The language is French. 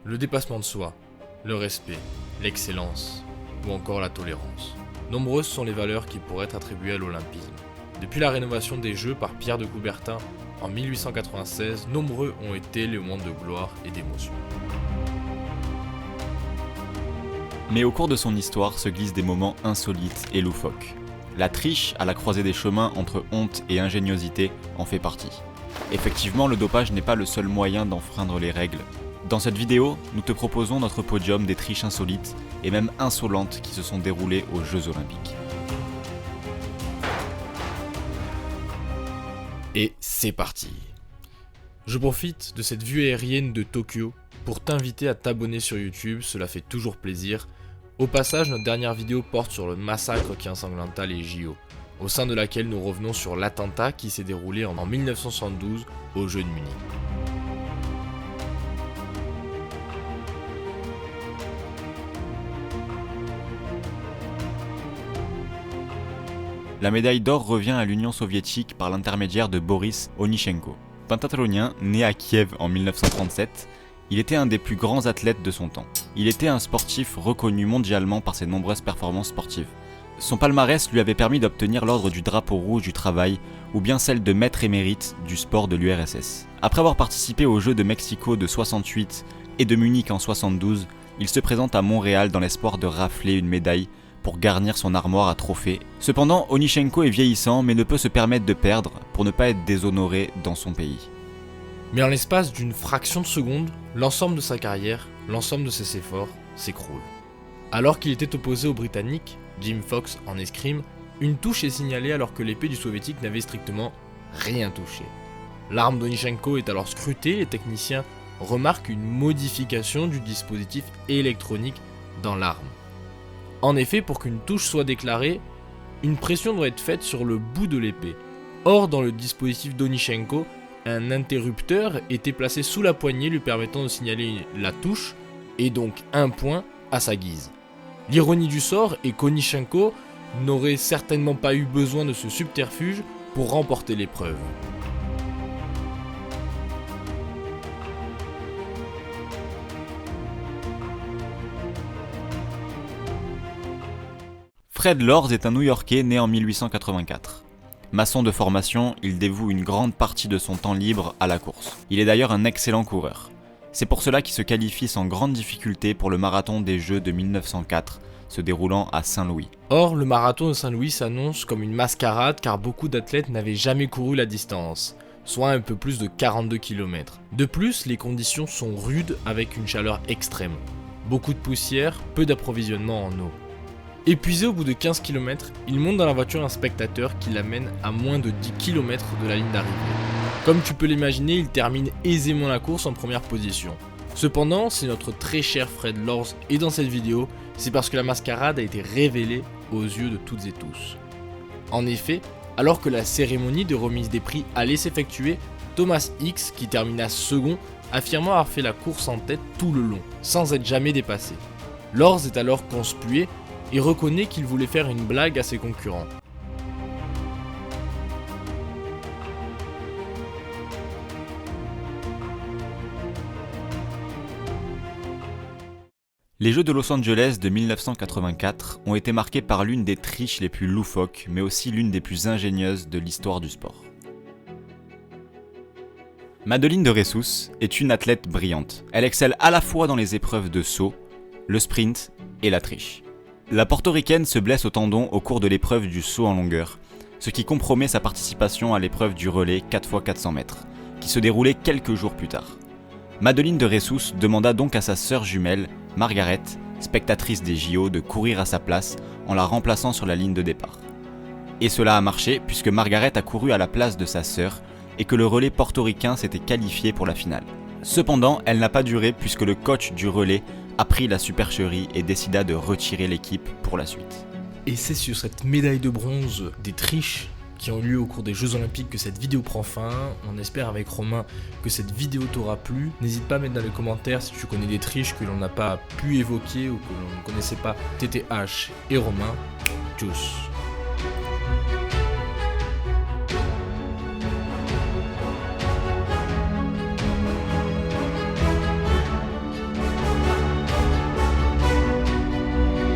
le dépassement de soi, le respect, l'excellence ou encore la tolérance. Nombreuses sont les valeurs qui pourraient être attribuées à l'olympisme. Depuis la rénovation des Jeux par Pierre de Coubertin en 1896, nombreux ont été les moments de gloire et d'émotion. Mais au cours de son histoire se glissent des moments insolites et loufoques. La triche à la croisée des chemins entre honte et ingéniosité en fait partie. Effectivement, le dopage n'est pas le seul moyen d'enfreindre les règles. Dans cette vidéo, nous te proposons notre podium des triches insolites et même insolentes qui se sont déroulées aux Jeux Olympiques. Et c'est parti! Je profite de cette vue aérienne de Tokyo pour t'inviter à t'abonner sur YouTube, cela fait toujours plaisir. Au passage, notre dernière vidéo porte sur le massacre qui ensanglanta les JO, au sein de laquelle nous revenons sur l'attentat qui s'est déroulé en 1972 aux Jeux de Munich. La médaille d'or revient à l'Union soviétique par l'intermédiaire de Boris Onyshenko. Pentathlonien, né à Kiev en 1937, il était un des plus grands athlètes de son temps. Il était un sportif reconnu mondialement par ses nombreuses performances sportives. Son palmarès lui avait permis d'obtenir l'ordre du drapeau rouge du travail ou bien celle de maître émérite du sport de l'URSS. Après avoir participé aux Jeux de Mexico de 68 et de Munich en 72, il se présente à Montréal dans l'espoir de rafler une médaille pour garnir son armoire à trophées. Cependant, Onyshenko est vieillissant mais ne peut se permettre de perdre pour ne pas être déshonoré dans son pays. Mais en l'espace d'une fraction de seconde, l'ensemble de sa carrière, l'ensemble de ses efforts, s'écroule. Alors qu'il était opposé au Britannique, Jim Fox en escrime, une touche est signalée alors que l'épée du soviétique n'avait strictement rien touché. L'arme d'Onyshenko est alors scrutée, les techniciens remarquent une modification du dispositif électronique dans l'arme. En effet, pour qu'une touche soit déclarée, une pression doit être faite sur le bout de l'épée. Or, dans le dispositif d'Onyshenko, un interrupteur était placé sous la poignée lui permettant de signaler la touche et donc un point à sa guise. L'ironie du sort est qu'Onyshenko n'aurait certainement pas eu besoin de ce subterfuge pour remporter l'épreuve. Fred Lorz est un New-Yorkais né en 1884. Maçon de formation, il dévoue une grande partie de son temps libre à la course. Il est d'ailleurs un excellent coureur. C'est pour cela qu'il se qualifie sans grande difficulté pour le marathon des Jeux de 1904, se déroulant à Saint-Louis. Or, le marathon de Saint-Louis s'annonce comme une mascarade car beaucoup d'athlètes n'avaient jamais couru la distance, soit un peu plus de 42 km. De plus, les conditions sont rudes avec une chaleur extrême. Beaucoup de poussière, peu d'approvisionnement en eau. Épuisé au bout de 15 km, il monte dans la voiture un spectateur qui l'amène à moins de 10 km de la ligne d'arrivée. Comme tu peux l'imaginer, il termine aisément la course en première position. Cependant, si notre très cher Fred Lorz est dans cette vidéo, c'est parce que la mascarade a été révélée aux yeux de toutes et tous. En effet, alors que la cérémonie de remise des prix allait s'effectuer, Thomas X, qui termina second, affirma avoir fait la course en tête tout le long, sans être jamais dépassé. Lorz est alors conspué et reconnaît qu'il voulait faire une blague à ses concurrents. Les Jeux de Los Angeles de 1984 ont été marqués par l'une des triches les plus loufoques, mais aussi l'une des plus ingénieuses de l'histoire du sport. Madeleine de Ressous est une athlète brillante. Elle excelle à la fois dans les épreuves de saut, le sprint et la triche. La portoricaine se blesse au tendon au cours de l'épreuve du saut en longueur, ce qui compromet sa participation à l'épreuve du relais 4x400 mètres, qui se déroulait quelques jours plus tard. Madeleine de Ressous demanda donc à sa sœur jumelle, Margaret, spectatrice des JO, de courir à sa place en la remplaçant sur la ligne de départ. Et cela a marché puisque Margaret a couru à la place de sa sœur et que le relais portoricain s'était qualifié pour la finale. Cependant, elle n'a pas duré puisque le coach du relais a pris la supercherie et décida de retirer l'équipe pour la suite. Et c'est sur cette médaille de bronze des triches qui ont eu lieu au cours des Jeux Olympiques que cette vidéo prend fin. On espère avec Romain que cette vidéo t'aura plu. N'hésite pas à mettre dans les commentaires si tu connais des triches que l'on n'a pas pu évoquer ou que l'on ne connaissait pas. TTH et Romain, tchuss.